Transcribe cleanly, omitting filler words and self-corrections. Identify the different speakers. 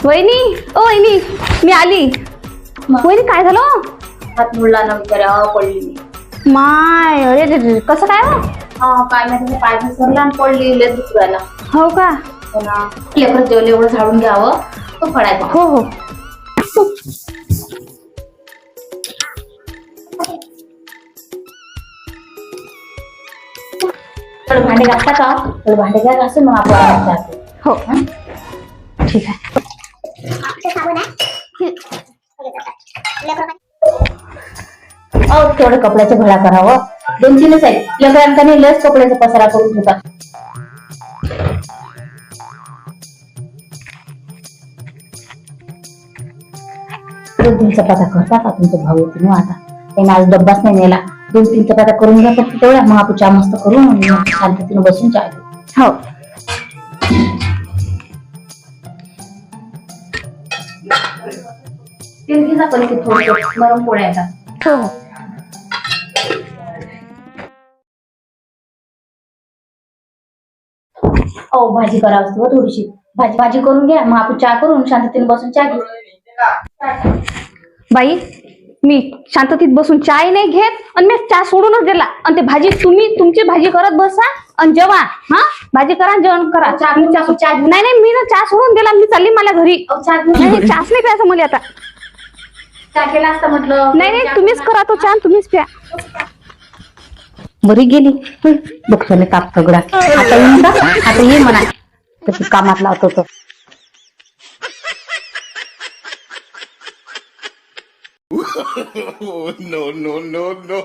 Speaker 1: वहिनी ओ वहिनी मी आली. वहिनी काय झालं?
Speaker 2: हात मुडला ना बिचारा पडली मी.
Speaker 1: माय अरे रे रे, कसं काय हो?
Speaker 2: काय माहिती पाय घसरला आणि पडली लय दुखवायला.
Speaker 1: हो का?
Speaker 2: हो ना. लेकरं जेवले एवढं झाडून घ्यावं तो पडायचा.
Speaker 1: हो हो.
Speaker 2: थोडं भांडे घासता का? थोडं भांडे घ्या घासून मग आपण जातो.
Speaker 1: हो ठीक आहे.
Speaker 2: तेवढं कपड्याचं घडा करावं. 2-3च आहे. लेकरांका नाही लस कपड्याचा पसारा करून ठेवतात. दोन चपात्या करता का तुमचं भाऊ येतील आता त्याने आज डब्बाच नाही नेला. 2-3 चपात्या करून घ्या फक्त तेवढ्या मग आपण चहा मस्त करून शांततेने बसून चहा घेऊ.
Speaker 1: हो
Speaker 2: तेल घे पण की थोडं नरम पोळ्या येतात.
Speaker 1: हो हो.
Speaker 2: भाजी करावं असते थोडीशी. भाजी करून घ्या मग आपण चहा करून शांततेने बसून चहा घेऊ.
Speaker 1: बाई मी शांततेत बसून चाय नाही घेत आणि मी चहा सोडूनच दिला. आणि ते भाजी तुम्ही तुमची भाजी करत बसा आणि जेवा. हा भाजी करा जेवण करा.
Speaker 2: चहा
Speaker 1: नाही नाही मी ना चहा सोडून दिला. मी चालली मला घरी. नाही चहाच नाही प्यायचा मला आता.
Speaker 2: चहा केला असता म्हटलं.
Speaker 1: नाही नाही तुम्हीच करा तो चहा तुम्हीच प्या.
Speaker 2: बरी गेली बघतो ताप सगळा. आता येऊन का आता ये म्हणा तशी कामात लावतो तो.
Speaker 3: No, no, no, no.